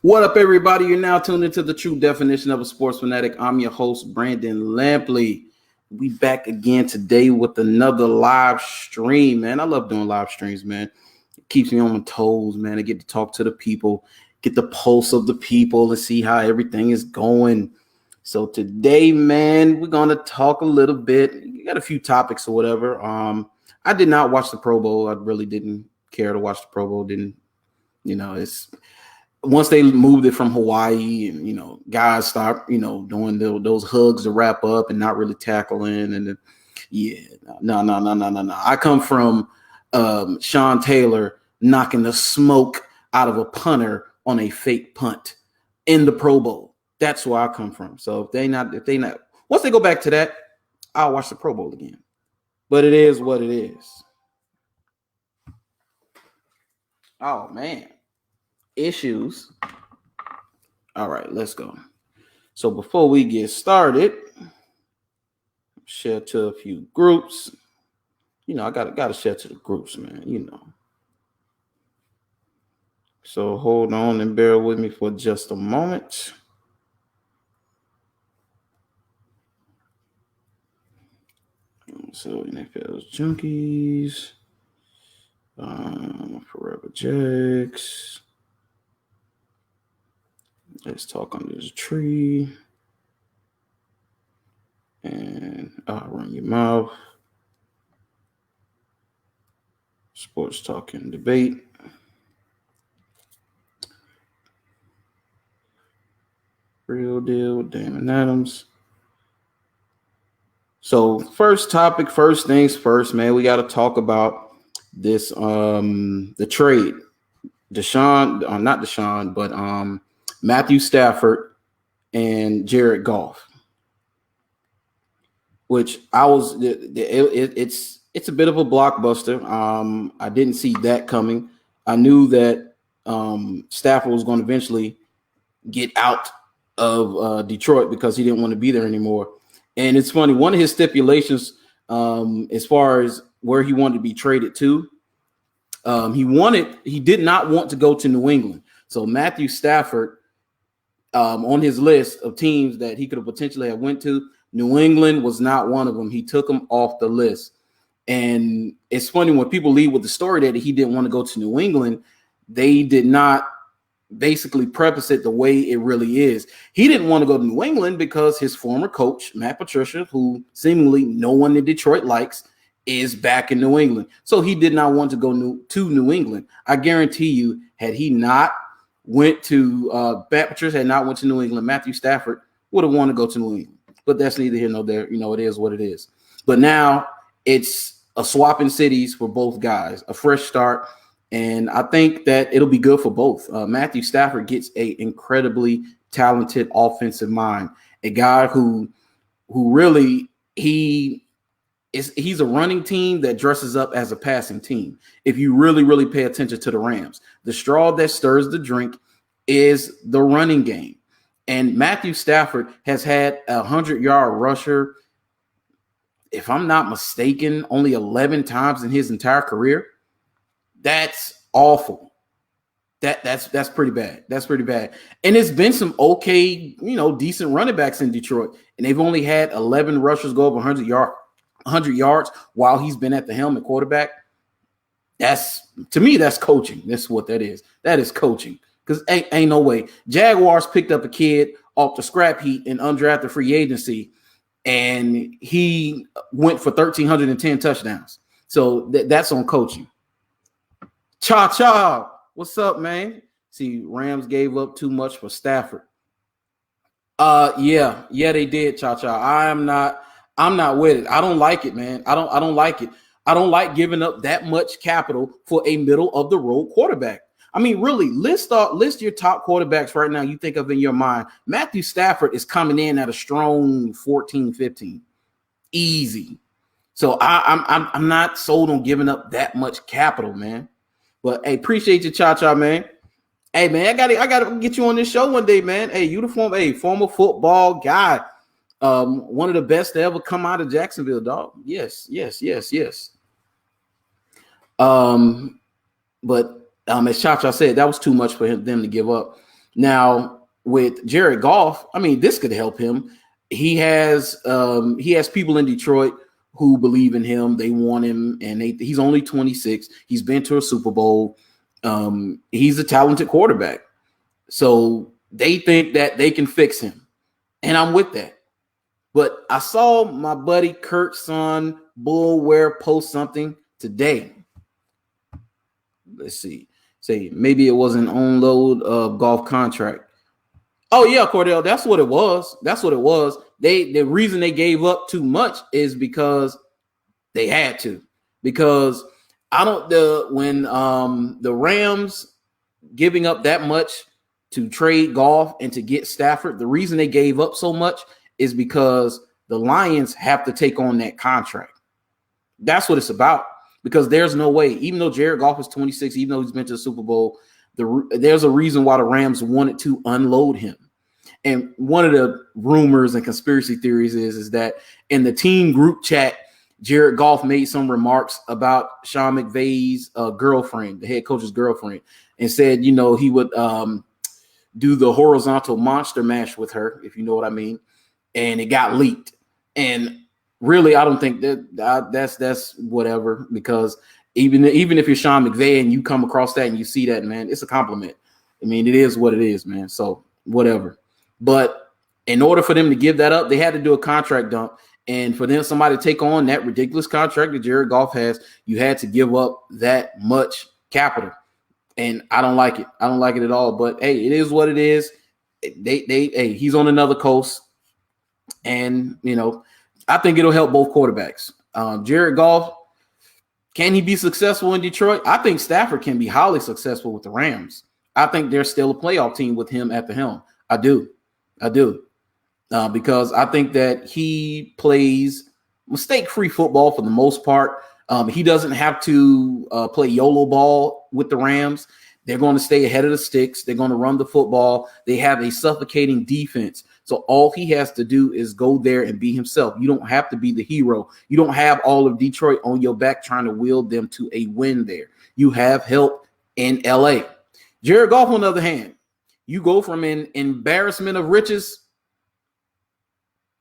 What up, everybody? You're now tuned into the true definition of a sports fanatic. I'm your host, Brandon Lampley. We back again today with another live stream, man. I love doing live streams, man. It keeps me on my toes, man. I get to talk to the people, get the pulse of the people, and see how everything is going. So today, man, we're going to talk a little bit. We got a few topics or whatever. I did not watch the Pro Bowl. I really didn't care to watch the Pro Bowl. It's once they moved it from Hawaii and, guys stopped, doing those hugs to wrap up and not really tackling. And no. I come from Sean Taylor knocking the smoke out of a punter on a fake punt in the Pro Bowl. That's where I come from. So if they not, once they go back to that, I'll watch the Pro Bowl again. But it is what it is. Oh, man. Issues. All right, let's go. So before we get started, share to a few groups. I gotta share to the groups, man. So hold on and bear with me for just a moment. So NFL's Junkies, Forever Jags. Let's talk under this tree. And Run Your Mouth. Sports Talk and Debate. Real Deal, Damon Adams. So first topic, first things first, man, we got to talk about this, the trade. Matthew Stafford and Jared Goff, which it's a bit of a blockbuster. I didn't see that coming. I knew that Stafford was going to eventually get out of Detroit because he didn't want to be there anymore. And it's funny, one of his stipulations, as far as where he wanted to be traded to, he did not want to go to New England. So Matthew Stafford, on his list of teams that he could have potentially have went to, New England was not one of them. He took him off the list. And it's funny when people leave with the story that he didn't want to go to New England, they did not basically preface it the way it really is. He didn't want to go to New England because his former coach, Matt Patricia, who seemingly no one in Detroit likes, is back in New England. So he did not want to go to New England. I guarantee you, had he not went to Matt Patricia, had not went to New England, Matthew Stafford would have wanted to go to New England. But that's neither here nor there. It is what it is. But now it's a swap in cities for both guys, a fresh start. And I think that it'll be good for both. Matthew Stafford gets an incredibly talented offensive mind, a guy who really he's a running team that dresses up as a passing team. If you really, really pay attention to the Rams, the straw that stirs the drink is the running game. And Matthew Stafford has had a 100-yard rusher, if I'm not mistaken, only 11 times in his entire career. That's awful. That's pretty bad. That's pretty bad. And it's been some okay, decent running backs in Detroit, and they've only had 11 rushers go over 100 yards while he's been at the helm at quarterback. To me, that's coaching. That's what that is. That is coaching. Because ain't no way. Jaguars picked up a kid off the scrap heap in undrafted free agency, and he went for 1,310 touchdowns. So that's on coaching. Cha, what's up, man? See, Rams gave up too much for Stafford. Yeah, they did, Cha. I'm not with it. I don't like it, man. I don't like it. I don't like giving up that much capital for a middle of the road quarterback. I mean, really, list your top quarterbacks right now you think of in your mind. Matthew Stafford is coming in at a strong 14, 15. Easy. So I'm not sold on giving up that much capital, man. But hey, appreciate you, Cha, man. Hey, man, I gotta get you on this show one day, man. Hey, you former football guy. One of the best to ever come out of Jacksonville, dog. Yes. But as Cha said, that was too much for them to give up. Now with Jared Goff, I mean, this could help him. He has people in Detroit who believe in him. They want him, and he's only 26. He's been to a Super Bowl. He's a talented quarterback. So they think that they can fix him. And I'm with that. But I saw my buddy Kurt's son, Bullware, post something today. Let's see. Say maybe it was an on-load Goff contract. Oh, yeah, Cordell, that's what it was. That's what it was. The reason they gave up too much is because they had to. Because when the Rams giving up that much to trade Goff and to get Stafford, the reason they gave up so much is because the Lions have to take on that contract. That's what it's about. Because there's no way, even though Jared Goff is 26, even though he's been to the Super Bowl, there's a reason why the Rams wanted to unload him. And one of the rumors and conspiracy theories is that in the team group chat, Jared Goff made some remarks about Sean McVay's girlfriend, the head coach's girlfriend, and said, he would do the horizontal monster mash with her, if you know what I mean. And it got leaked. And really, I don't think that's whatever, because even if you're Sean McVay and you come across that and you see that, man, it's a compliment. I mean, it is what it is, man. So whatever. But in order for them to give that up, they had to do a contract dump. And for them, somebody to take on that ridiculous contract that Jared Goff has, you had to give up that much capital. And I don't like it. I don't like it at all. But hey, it is what it is. He's on another coast. And, I think it'll help both quarterbacks. Jared Goff, can he be successful in Detroit? I think Stafford can be highly successful with the Rams. I think they're still a playoff team with him at the helm. I do. Because I think that he plays mistake-free football for the most part. He doesn't have to play YOLO ball with the Rams. They're going to stay ahead of the sticks. They're going to run the football. They have a suffocating defense. So all he has to do is go there and be himself. You don't have to be the hero. You don't have all of Detroit on your back trying to wield them to a win there. You have help in LA. Jared Goff, on the other hand, you go from an embarrassment of riches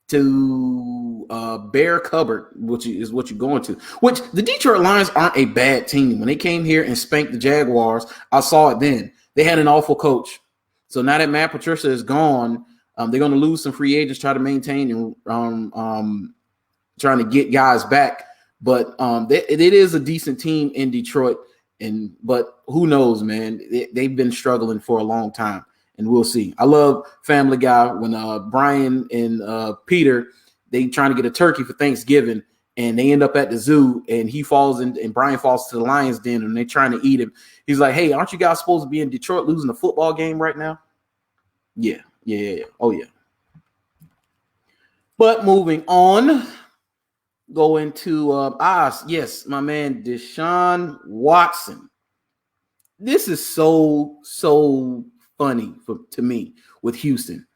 to bare cupboard, which is what you're going to. Which the Detroit Lions aren't a bad team. When they came here and spanked the Jaguars, I saw it then. They had an awful coach. So now that Matt Patricia is gone, they're going to lose some free agents, try to maintain and trying to get guys back. But it is a decent team in Detroit. But who knows, man? They've been struggling for a long time. And we'll see. I love Family Guy when Brian and Peter, they trying to get a turkey for Thanksgiving, and they end up at the zoo, and he falls in, and Brian falls to the lion's den, and they're trying to eat him. He's like, "Hey, aren't you guys supposed to be in Detroit losing a football game right now?" Yeah. Oh, yeah. But moving on, go into yes, my man Deshaun Watson. This is so funny to me with Houston.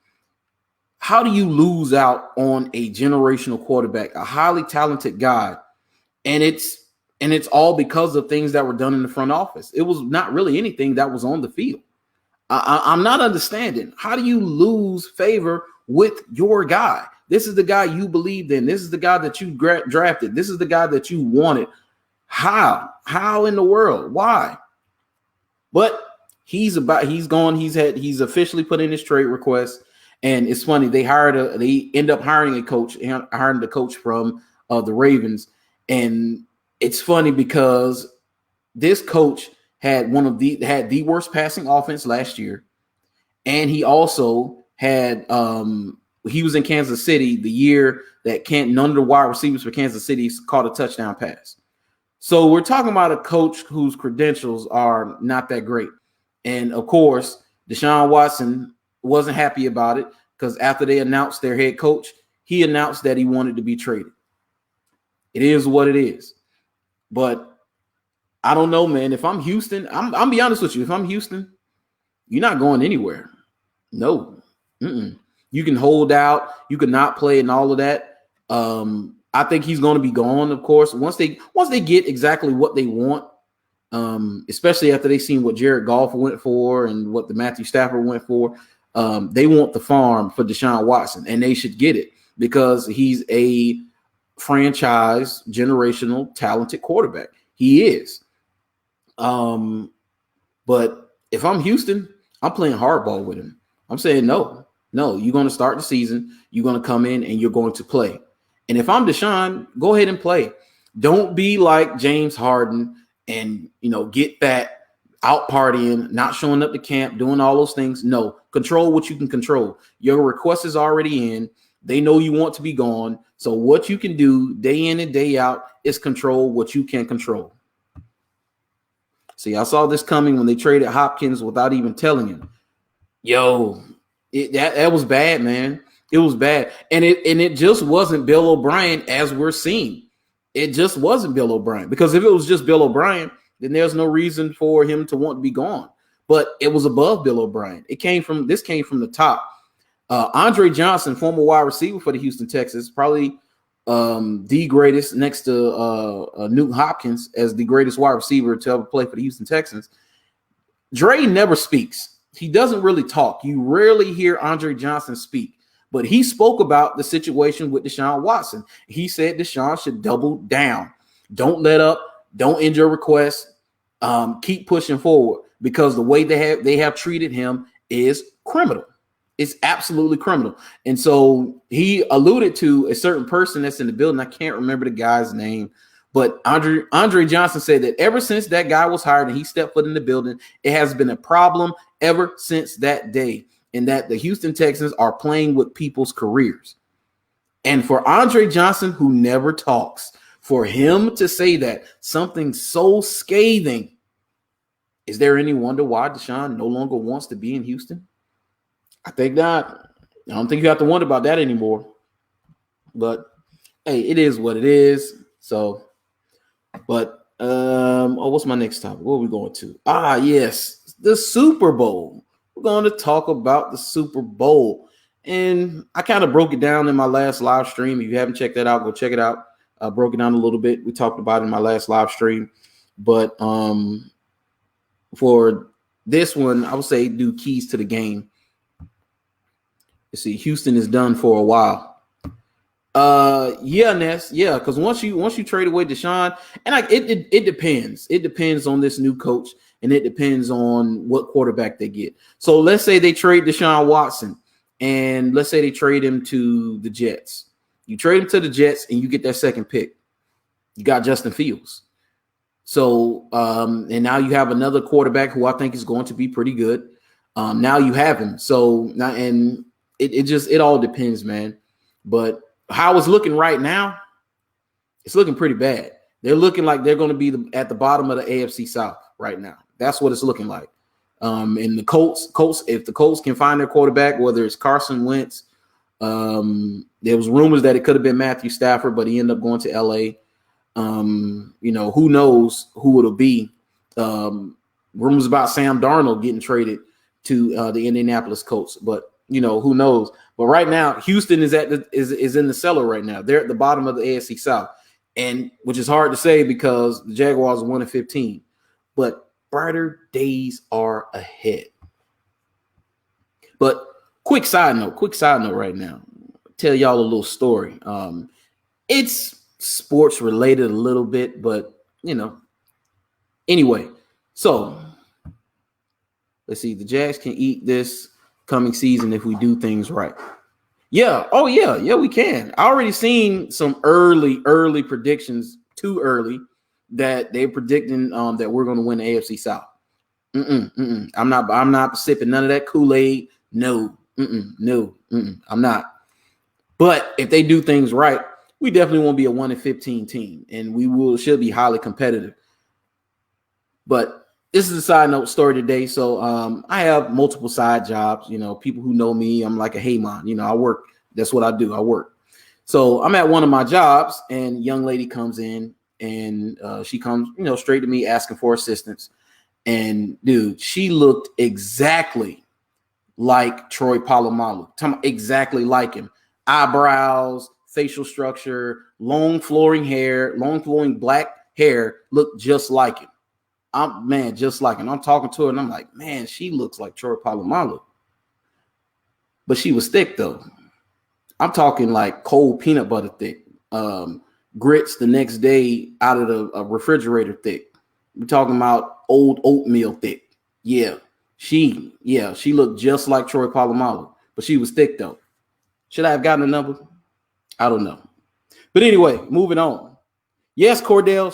How do you lose out on a generational quarterback, a highly talented guy, and it's all because of things that were done in the front office? It was not really anything that was on the field. I'm not understanding. How do you lose favor with your guy? This is the guy you believed in. This is the guy that you drafted. This is the guy that you wanted. How in the world? Why? But he's gone. He's officially put in his trade request. And it's funny, they end up hiring a coach, hiring the coach from the Ravens. And it's funny because this coach had the worst passing offense last year. And he also had he was in Kansas City the year that none of the wide receivers for Kansas City caught a touchdown pass. So we're talking about a coach whose credentials are not that great. And of course, Deshaun Watson wasn't happy about it because after they announced their head coach, he announced that he wanted to be traded. It is what it is. But I don't know, man. If I'm Houston, I'm be honest with you. If I'm Houston, you're not going anywhere. No. You can hold out. You can not play and all of that. I think he's going to be gone, of course. Once they get exactly what they want, especially after they seen what Jared Goff went for and what the Matthew Stafford went for. They want the farm for Deshaun Watson, and they should get it because he's a franchise, generational, talented quarterback. He is. But if I'm Houston, I'm playing hardball with him. I'm saying no, you're going to start the season. You're going to come in and you're going to play. And if I'm Deshaun, go ahead and play. Don't be like James Harden and, get that out partying, not showing up to camp, doing all those things. No, control what you can control. Your request is already in. They know you want to be gone. So what you can do day in and day out is control what you can control. See, I saw this coming when they traded Hopkins without even telling him. That was bad, man. It was bad. And it just wasn't Bill O'Brien as we're seeing. It just wasn't Bill O'Brien. Because if it was just Bill O'Brien, then there's no reason for him to want to be gone. But it was above Bill O'Brien. This came from the top. Andre Johnson, former wide receiver for the Houston Texans, probably the greatest next to Newton Hopkins as the greatest wide receiver to ever play for the Houston Texans. Dre never speaks. He doesn't really talk. You rarely hear Andre Johnson speak, but he spoke about the situation with Deshaun Watson. He said Deshaun should double down. Don't let up. Don't end your request. Keep pushing forward because the way they have treated him is criminal. It's absolutely criminal. And so he alluded to a certain person that's in the building. I can't remember the guy's name, but Andre Johnson said that ever since that guy was hired and he stepped foot in the building, it has been a problem ever since that day, and that the Houston Texans are playing with people's careers. And for Andre Johnson, who never talks, for him to say that something so scathing, is there any wonder why Deshaun no longer wants to be in Houston? I think not. I don't think you have to wonder about that anymore. But hey, it is what it is. So, but what's my next topic? What are we going to? Yes, the Super Bowl. We're going to talk about the Super Bowl. And I kind of broke it down in my last live stream. If you haven't checked that out, go check it out. I broke it down a little bit. We talked about it in my last live stream. But for this one, I would say do keys to the game. You see, Houston is done for a while. Ness, because once you trade away Deshaun, and it depends. It depends on this new coach, and it depends on what quarterback they get. So let's say they trade Deshaun Watson, and let's say they trade him to the Jets. You trade him to the Jets, and you get that second pick. You got Justin Fields. So and now you have another quarterback who I think is going to be pretty good. Now you have him. So now and. It all depends, man. But how it's looking right now, it's looking pretty bad. They're looking like they're going to be at the bottom of the AFC South right now. That's what it's looking like. And the Colts, if the Colts can find their quarterback, whether it's Carson Wentz, there was rumors that it could have been Matthew Stafford, but he ended up going to LA. Who knows who it'll be. Rumors about Sam Darnold getting traded to the Indianapolis Colts, but who knows? But right now, Houston is is in the cellar right now. They're at the bottom of the AFC South, and which is hard to say because the Jaguars are 1-15. But brighter days are ahead. But quick side note right now. I'll tell y'all a little story. It's sports related a little bit, but Anyway, so let's see. The Jags can eat this coming season if we do things right. Yeah. Oh, yeah, we can. I already seen some early predictions, too early, that they're predicting that we're going to win the AFC South. I'm not sipping none of that Kool-Aid. No. I'm not. But if they do things right, we definitely won't be a 1-15 team, and we should be highly competitive. But this is a side note story today. So I have multiple side jobs. People who know me, I'm like a Heyman. I work. That's what I do. I work. So I'm at one of my jobs, and a young lady comes in, and she comes, straight to me asking for assistance. And dude, she looked exactly like Troy Polamalu. Exactly like him. Eyebrows, facial structure, long flowing black hair, looked just like him. just like, and I'm talking to her and I'm like, man, she looks like Troy Polamalu. But she was thick though. I'm talking like cold peanut butter thick. Grits the next day out of the refrigerator thick. We're talking about old oatmeal thick. Yeah. She looked just like Troy Polamalu, but she was thick though. Should I have gotten a number? I don't know. But anyway, moving on. Yes, Cordell,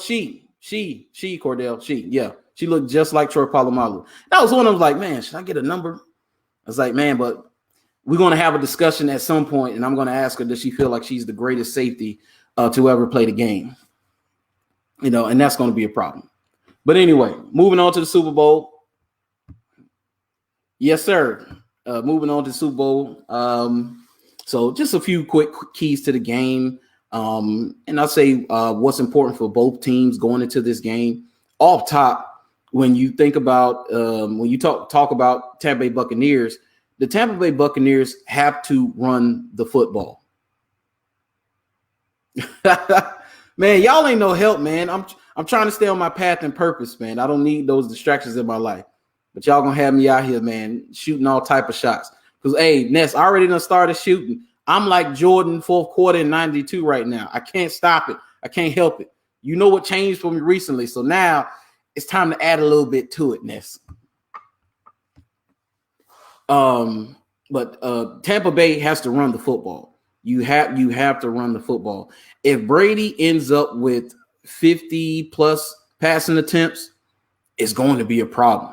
Cordell, yeah. She looked just like Troy Polamalu. That was one of them like, man, should I get a number? I was like, man, but we're going to have a discussion at some point, and I'm going to ask her, does she feel like she's the greatest safety to ever play the game? And that's going to be a problem. But anyway, moving on to the Super Bowl. Yes, sir. Moving on to the Super Bowl. So just a few quick keys to the game. And I'll say what's important for both teams going into this game. Off top, when you think about when you talk about Tampa Bay Buccaneers, the Tampa Bay Buccaneers have to run the football. Man, y'all ain't no help, man. I'm trying to stay on my path and purpose, man. I don't need those distractions in my life. But y'all gonna have me out here, man, shooting all type of shots. Because, hey, Ness, I already done started shooting. I'm like Jordan fourth quarter in 92 right now. I can't stop it. I can't help it. You know what changed for me recently. So now it's time to add a little bit to it, Ness. But Tampa Bay has to run the football. You have to run the football. If Brady ends up with 50 plus passing attempts, it's going to be a problem.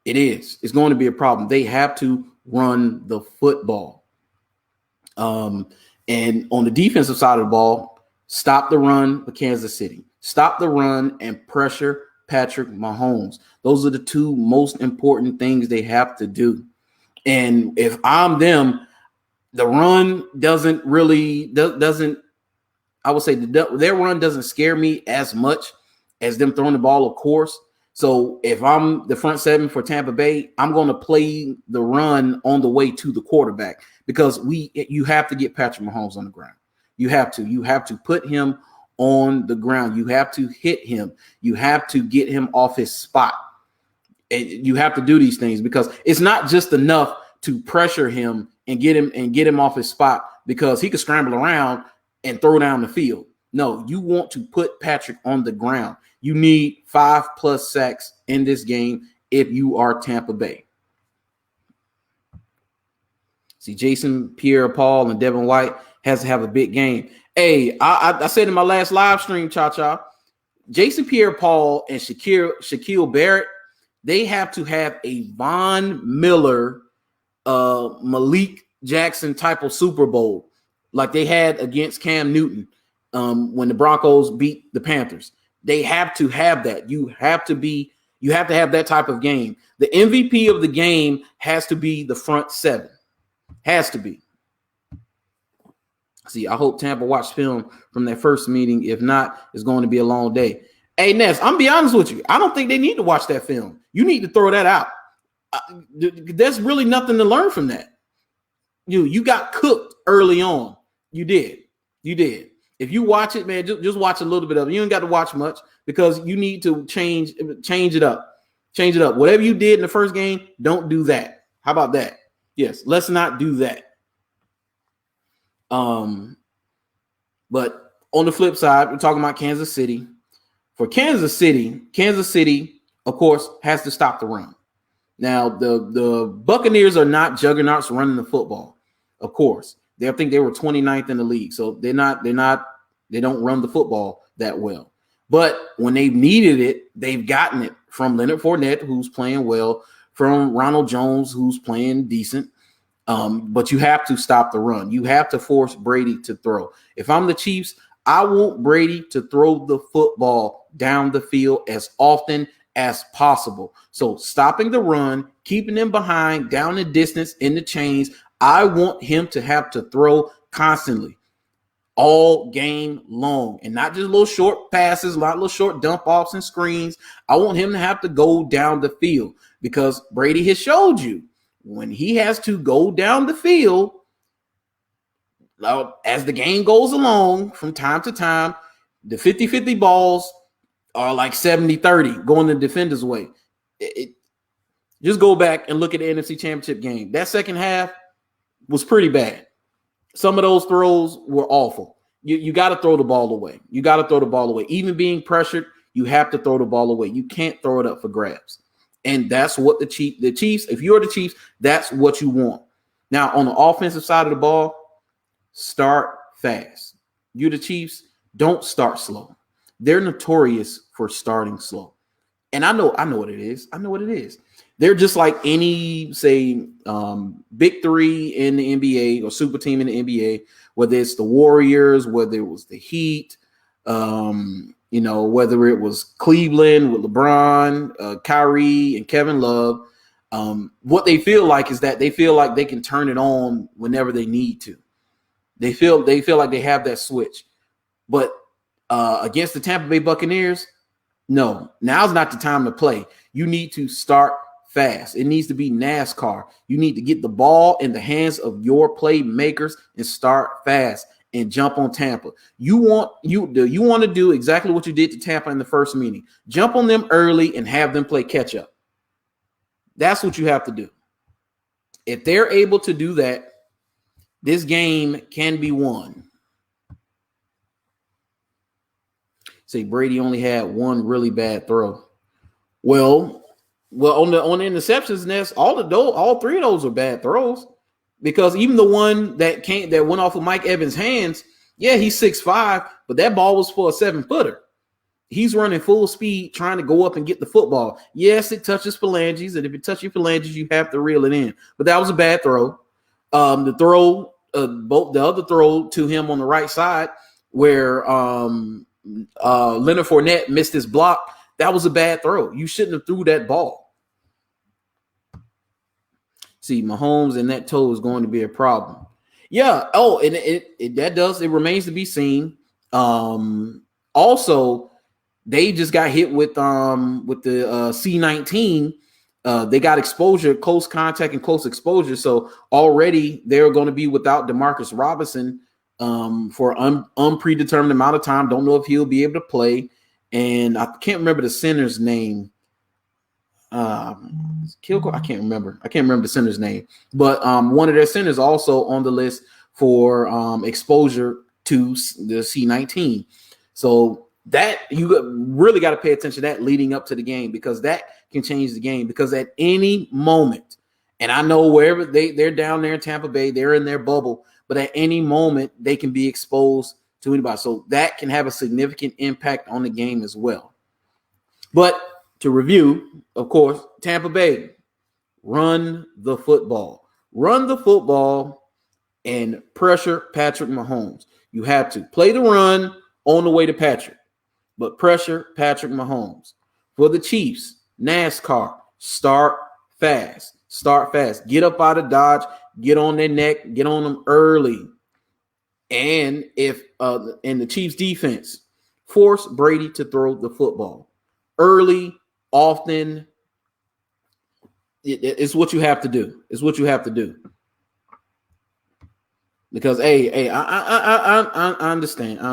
It is. It's going to be a problem. They have to run the football. And on the defensive side of the ball, stop the run for Kansas City. Stop the run and pressure Patrick Mahomes. Those are the two most important things they have to do. And if I'm them, the run doesn't, I would say their run doesn't scare me as much as them throwing the ball, of course. So if I'm the front seven for Tampa Bay, I'm going to play the run on the way to the quarterback because you have to get Patrick Mahomes on the ground. You have to put him on the ground. You have to hit him. You have to get him off his spot. You have to do these things because it's not just enough to pressure him and get him off his spot because he could scramble around and throw down the field. No, you want to put Patrick on the ground. You need 5+ sacks in this game if you are Tampa Bay. See, Jason Pierre-Paul and Devin White has to have a big game. Hey, I said in my last live stream, Cha-Cha, Jason Pierre-Paul and Shaquille Barrett, they have to have a Von Miller, Malik Jackson type of Super Bowl like they had against Cam Newton when the Broncos beat the Panthers. They have to have that. You have to have that type of game. The MVP of the game has to be the front seven. Has to be. See, I hope Tampa watched film from that first meeting. If not, it's going to be a long day. Hey, Ness, I'm going to be honest with you. I don't think they need to watch that film. You need to throw that out. There's really nothing to learn from that. You got cooked early on. You did. If you watch it, man, just watch a little bit of it. You ain't got to watch much because you need to change it up. Change it up. Whatever you did in the first game, don't do that. How about that? Yes, let's not do that. But on the flip side, we're talking about Kansas City. For Kansas City, of course, has to stop the run. Now, the Buccaneers are not juggernauts running the football, of course. I think they were 29th in the league, so they don't run the football that well. But when they've needed it, they've gotten it from Leonard Fournette, who's playing well, from Ronald Jones, who's playing decent. But you have to stop the run. You have to force Brady to throw. If I'm the Chiefs, I want Brady to throw the football down the field as often as possible. So stopping the run, keeping them behind, down the distance, in the chains. I want him to have to throw constantly all game long and not just little short passes, not little short dump offs and screens. I want him to have to go down the field because Brady has showed you when he has to go down the field, as the game goes along from time to time, the 50-50 balls are like 70-30 going the defender's way. Just go back and look at the NFC Championship game. That second half was pretty bad. Some of those throws were awful. You got to throw the ball away. You got to throw the ball away. Even being pressured, you have to throw the ball away. You can't throw it up for grabs. And that's what the Chiefs, if you're the Chiefs, that's what you want. Now, on the offensive side of the ball, start fast. You're the Chiefs, don't start slow. They're notorious for starting slow. And I know what it is. I know what it is. They're just like any, say, big three in the NBA or super team in the NBA, whether it's the Warriors, whether it was the Heat, whether it was Cleveland with LeBron, Kyrie, and Kevin Love. What they feel like is that they feel like they can turn it on whenever they need to. They feel like they have that switch. But against the Tampa Bay Buccaneers, no, now's not the time to play. You need to start fast. It needs to be NASCAR. You need to get the ball in the hands of your playmakers and start fast and jump on Tampa. You want to do exactly what you did to Tampa in the first meeting. Jump on them early and have them play catch up. That's what you have to do. If they're able to do that, this game can be won. Say Brady only had one really bad throw. Well, on the interceptions nest, all three of those are bad throws, because even the one that went off of Mike Evans' hands, yeah, he's 6'5", but that ball was for a 7-footer. He's running full speed trying to go up and get the football. Yes, it touches phalanges, and if it touches your phalanges, you have to reel it in. But that was a bad throw. The other throw to him on the right side where Leonard Fournette missed his block, that was a bad throw. You shouldn't have threw that ball. See, Mahomes and that toe is going to be a problem. Yeah. Oh, and it remains to be seen. Also, they just got hit with the C-19. They got exposure, close contact and close exposure. So already they're going to be without Demarcus Robinson for an unpredetermined amount of time. Don't know if he'll be able to play. And I can't remember the center's name. I can't remember the center's name. But one of their centers also on the list for exposure to the C-19. So that you really got to pay attention to that leading up to the game, because that can change the game. Because at any moment, and I know wherever they're down there in Tampa Bay, they're in their bubble, but at any moment they can be exposed to anybody. So that can have a significant impact on the game as well. But to review, of course, Tampa Bay, run the football. Run the football and pressure Patrick Mahomes. You have to play the run on the way to Patrick, but pressure Patrick Mahomes. For the Chiefs, NASCAR, start fast. Start fast. Get up out of dodge. Get on their neck. Get on them early. And if in the Chiefs defense, force Brady to throw the football early, often. It's what you have to do. It's what you have to do. Because I understand. I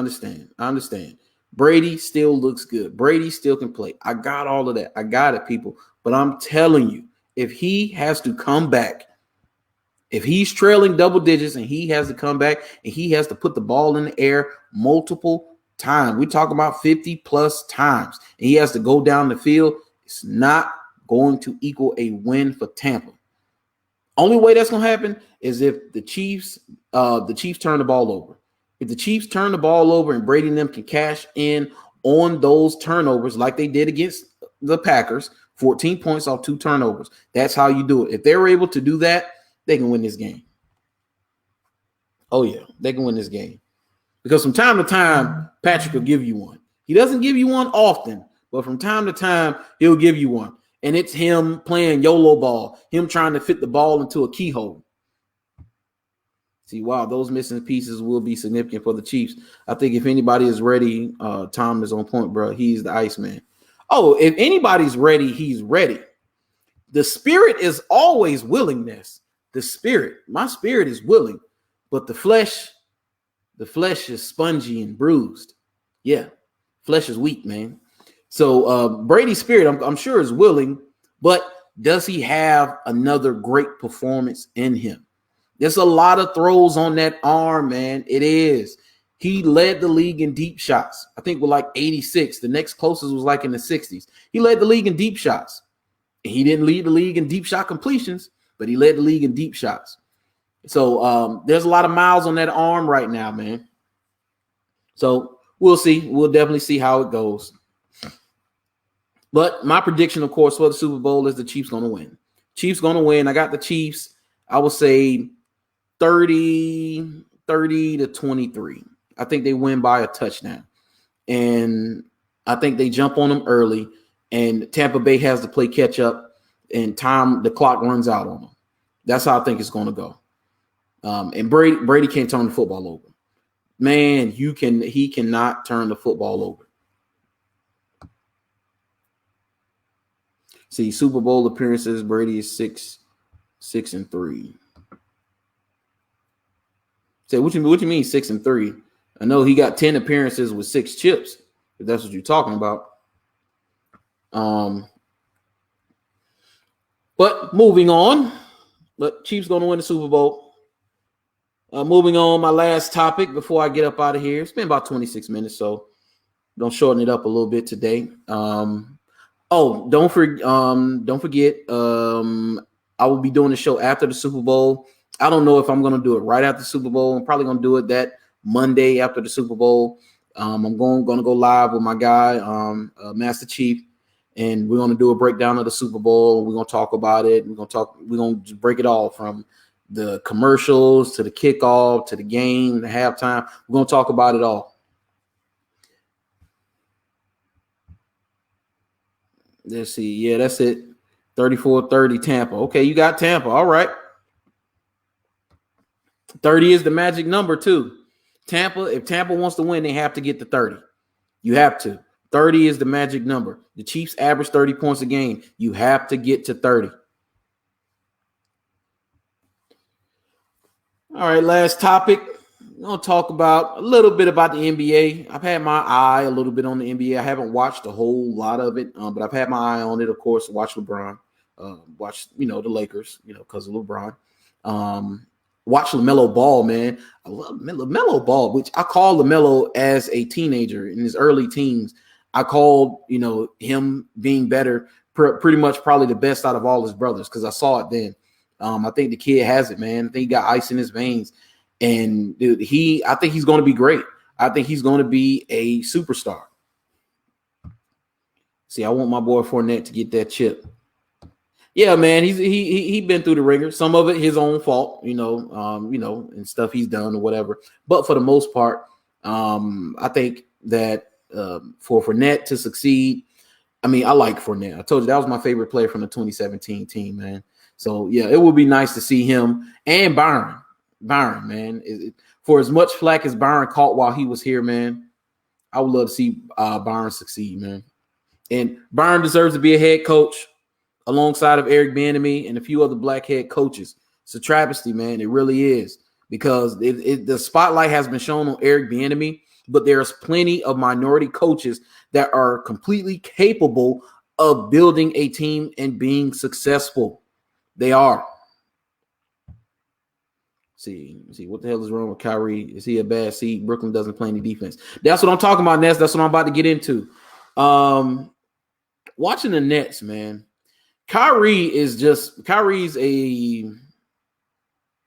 understand. Brady still looks good. Brady still can play. I got all of that. I got it, people. But I'm telling you, if he has to come back, if he's trailing double digits and he has to come back and he has to put the ball in the air multiple times, we talk about 50 plus times, and he has to go down the field, it's not going to equal a win for Tampa. Only way that's going to happen is if the Chiefs turn the ball over. If the Chiefs turn the ball over and Brady and them can cash in on those turnovers like they did against the Packers, 14 points off 2 turnovers. That's how you do it. If they're able to do that, they can win this game. Oh, yeah, they can win this game. Because from time to time, Patrick will give you one. He doesn't give you one often, but from time to time, he'll give you one. And it's him playing YOLO ball, him trying to fit the ball into a keyhole. See, wow, those missing pieces will be significant for the Chiefs. I think if anybody is ready, Tom is on point, bro. He's the Iceman. Oh, if anybody's ready, he's ready. The spirit is always willingness. My spirit is willing, but the flesh is spongy and bruised. Yeah, flesh is weak, man. So Brady's spirit, I'm sure, is willing, but does he have another great performance in him? There's a lot of throws on that arm, man. It is. He led the league in deep shots. I think with like 86. The next closest was like in the 60s. He led the league in deep shots. He didn't lead the league in deep shot completions, but he led the league in deep shots. So there's a lot of miles on that arm right now, man. So we'll see. We'll definitely see how it goes. But my prediction, of course, for the Super Bowl is the Chiefs going to win. Chiefs going to win. I got the Chiefs, I would say 30 to 23. I think they win by a touchdown. And I think they jump on them early. And Tampa Bay has to play catch up. And the clock runs out on them. That's how I think it's going to go. And Brady can't turn the football over. Man, he cannot turn the football over. See, Super Bowl appearances, Brady is 6-3. Say, what you mean 6-3? I know he got 10 appearances with 6 chips, if that's what you're talking about. But moving on, but Chiefs going to win the Super Bowl. Moving on, my last topic before I get up out of here. It's been about 26 minutes, so don't shorten it up a little bit today. Don't forget. I will be doing the show after the Super Bowl. I don't know if I'm going to do it right after the Super Bowl. I'm probably going to do it that Monday after the Super Bowl. I'm going to go live with my guy, Master Chief, and we're going to do a breakdown of the Super Bowl. We're going to talk about it. We're going to break it all from the commercials to the kickoff to the game, the halftime. We're going to talk about it all. Let's see. Yeah, that's it. 34-30 Tampa. Okay, you got Tampa. All right. 30 is the magic number too. If Tampa wants to win, they have to get to 30. You have to. 30 is the magic number. The Chiefs average 30 points a game. You have to get to 30. All right, last topic. I'm going to talk about a little bit about the NBA. I've had my eye a little bit on the NBA. I haven't watched a whole lot of it, but I've had my eye on it, of course, watch LeBron, watch, the Lakers, because of LeBron. Watch LaMelo Ball, man. I love LaMelo Ball, which I call LaMelo as a teenager in his early teens. I called, him being better, pretty much probably the best out of all his brothers because I saw it then. I think the kid has it, man. I think he got ice in his veins. And dude, I think he's going to be great. I think he's going to be a superstar. See, I want my boy Fournette to get that chip. Yeah, man, he been through the ringer. Some of it his own fault, and stuff he's done or whatever. But for the most part, I think that for Fournette to succeed, I like Fournette. I told you that was my favorite player from the 2017 team, man. So yeah, it would be nice to see him and Byron, man. For as much flack as Byron caught while he was here, man, I would love to see Byron succeed, man. And Byron deserves to be a head coach alongside of Eric Bieniemy and a few other black head coaches. It's a travesty, man. It really is, because the spotlight has been shown on Eric Bieniemy, but there's plenty of minority coaches that are completely capable of building a team and being successful. They are. See, what the hell is wrong with Kyrie? Is he a bad seed? Brooklyn doesn't play any defense. That's what I'm talking about, Nets. That's what I'm about to get into. Watching the Nets, man. Kyrie's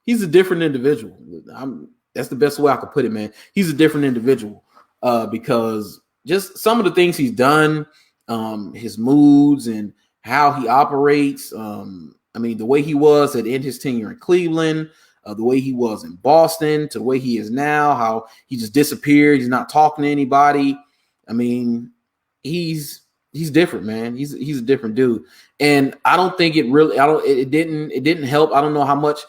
he's a different individual. That's the best way I could put it, man. He's a different individual because just some of the things he's done, his moods and how he operates. The way he was at end his tenure in Cleveland, the way he was in Boston to the way he is now, how he just disappeared. He's not talking to anybody. He's different, man. He's a different dude. And I don't think it didn't help. I don't know how much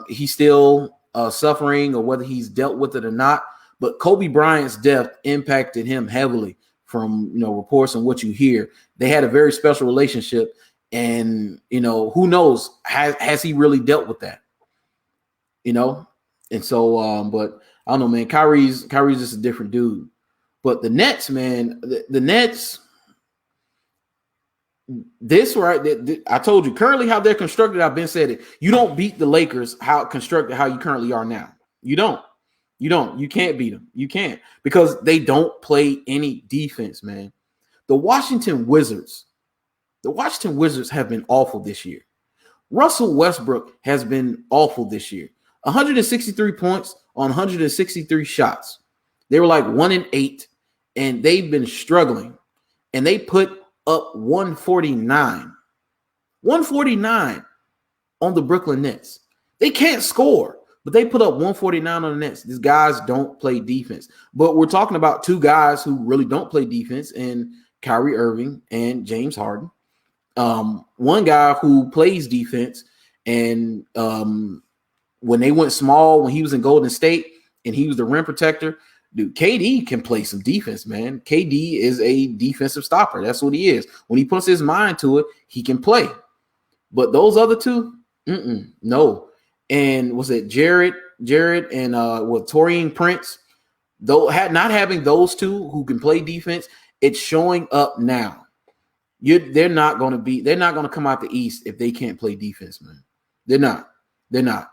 he's still suffering or whether he's dealt with it or not. But Kobe Bryant's death impacted him heavily from, reports and what you hear. They had a very special relationship. And, who knows, has he really dealt with that? And so, but I don't know, man, Kyrie's just a different dude. But the Nets, man, the Nets, This right, I told you currently how they're constructed. I've been said it. You don't beat the Lakers how constructed how you currently are now. You don't. You don't. You can't beat them. You can't because they don't play any defense, man. The Washington Wizards. The Washington Wizards have been awful this year. Russell Westbrook has been awful this year. 163 points on 163 shots. They were like 1-8, and they've been struggling. And they put up 149. 149 on the Brooklyn Nets. They can't score, but they put up 149 on the Nets. These guys don't play defense. But we're talking about two guys who really don't play defense, and Kyrie Irving and James Harden. One guy who plays defense, and when they went small, when he was in Golden State and he was the rim protector, dude, KD can play some defense, man. KD is a defensive stopper. That's what he is. When he puts his mind to it, he can play. But those other two, no. And was it Jared and Taurean Prince? Though not having those two who can play defense, it's showing up now. They're not going to come out the East if they can't play defense, man. They're not.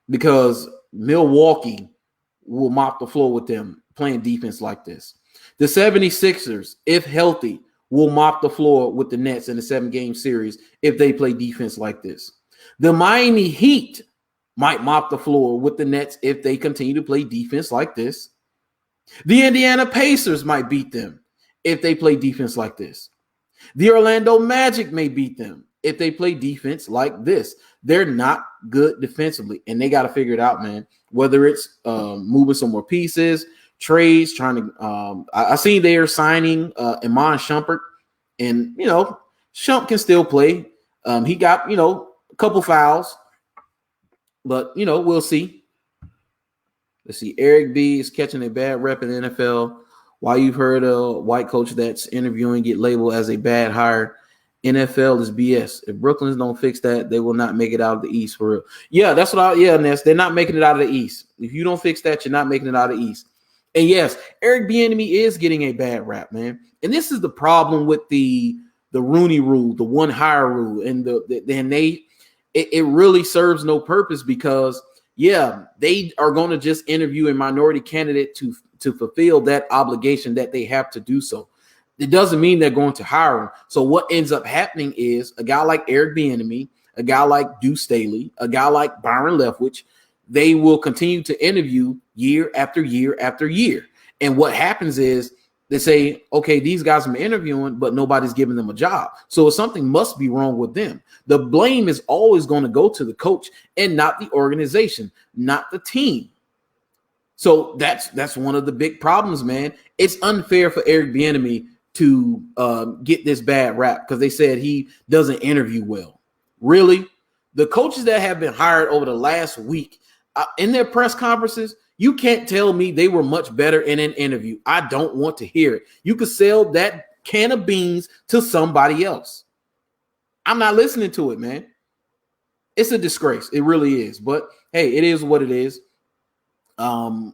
Because Milwaukee will mop the floor with them playing defense like this. The 76ers, if healthy, will mop the floor with the Nets in a 7-game series if they play defense like this. The Miami Heat might mop the floor with the Nets if they continue to play defense like this. The Indiana Pacers might beat them if they play defense like this. The Orlando Magic may beat them if they play defense like this. They're not good defensively, and they got to figure it out, man. Whether it's moving some more pieces, trades, trying to I seen they are signing Iman Shumpert, and Shump can still play. He got a couple fouls, but we'll see. Let's see. Eric B is catching a bad rep in the NFL. Why you've heard a white coach that's interviewing get labeled as a bad hire. NFL is BS. If Brooklyn's don't fix that, they will not make it out of the East for real. Yeah, that's what Ness. They're not making it out of the East. If you don't fix that, you're not making it out of the East. And yes, Eric Bieniemy is getting a bad rap, man. And this is the problem with the Rooney rule, the one hire rule, and it really serves no purpose because they are going to just interview a minority candidate to fulfill that obligation that they have to do so. It doesn't mean they're going to hire him. So what ends up happening is a guy like Eric Bieniemy, a guy like Deuce Staley, a guy like Byron Leftwich, they will continue to interview year after year after year. And what happens is they say, okay, these guys are interviewing, but nobody's giving them a job. So something must be wrong with them. The blame is always going to go to the coach and not the organization, not the team. So that's one of the big problems, man. It's unfair for Eric Bieniemy to get this bad rap because they said he doesn't interview well. Really? The coaches that have been hired over the last week in their press conferences, you can't tell me they were much better in an interview. I don't want to hear it. You could sell that can of beans to somebody else. I'm not listening to it, man. It's a disgrace. It really is. But hey, it is what it is. And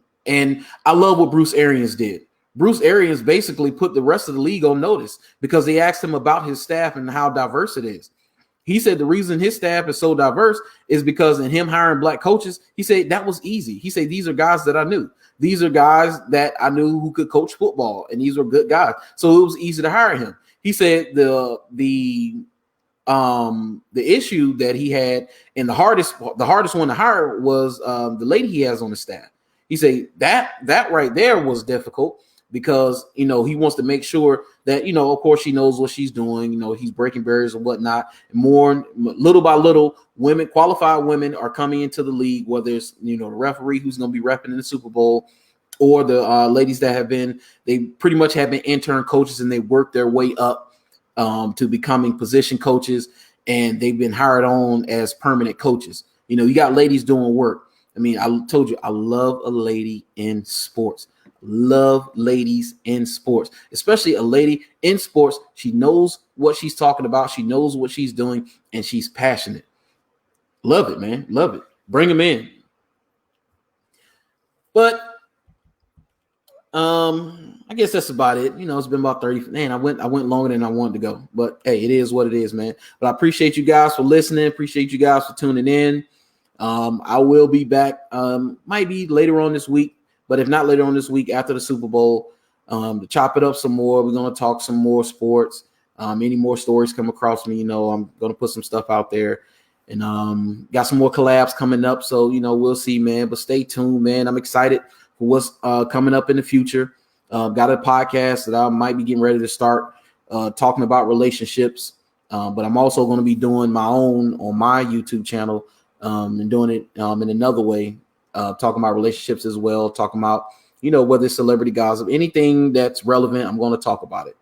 I love what Bruce Arians did. Bruce Arians basically put the rest of the league on notice because they asked him about his staff and how diverse it is. He said the reason his staff is so diverse is because in him hiring black coaches, he said that was easy. He said, these are guys that I knew. These are guys that I knew who could coach football, and these were good guys. So it was easy to hire him. He said the issue that he had and the hardest one to hire was the lady he has on the staff. He said that right there was difficult because, he wants to make sure that, of course she knows what she's doing. He's breaking barriers and whatnot. And little by little, qualified women are coming into the league, whether it's, the referee who's going to be repping in the Super Bowl or the ladies that they pretty much have been intern coaches and they work their way up to becoming position coaches. And they've been hired on as permanent coaches. You got ladies doing work. I mean, I told you, I love a lady in sports. Love ladies in sports, especially a lady in sports. She knows what she's talking about. She knows what she's doing, and she's passionate. Love it, man. Love it. Bring them in. But I guess that's about it. It's been about 30. Man, I went longer than I wanted to go. But hey, it is what it is, man. But I appreciate you guys for listening. Appreciate you guys for tuning in. I will be back. Might be later on this week, but if not later on this week after the Super Bowl, to chop it up some more. We're gonna talk some more sports. Any more stories come across me, I'm gonna put some stuff out there. And got some more collabs coming up. So, we'll see, man. But stay tuned, man. I'm excited for what's coming up in the future. Got a podcast that I might be getting ready to start talking about relationships. But I'm also going to be doing my own on my YouTube channel and doing it in another way, talking about relationships as well, talking about, whether it's celebrity gossip, anything that's relevant, I'm going to talk about it.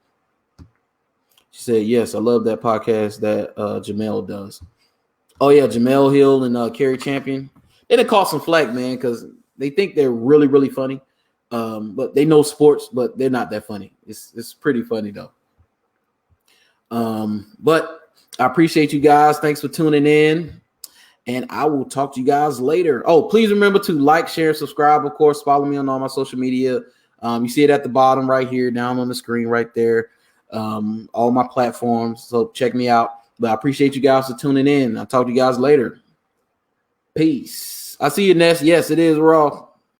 She said, yes, I love that podcast that Jamel does. Oh, yeah, Jamel Hill and Kerry Champion. They done caught some flack, man, because they think they're really, really funny. But they know sports, but they're not that funny. It's pretty funny, though. But I appreciate you guys. Thanks for tuning in. And I will talk to you guys later. Oh, please remember to like, share, subscribe. Of course, follow me on all my social media. You see it at the bottom right here, down on the screen right there. All my platforms. So check me out. But I appreciate you guys for tuning in. I'll talk to you guys later. Peace. I see you, Ness. Yes, it is raw.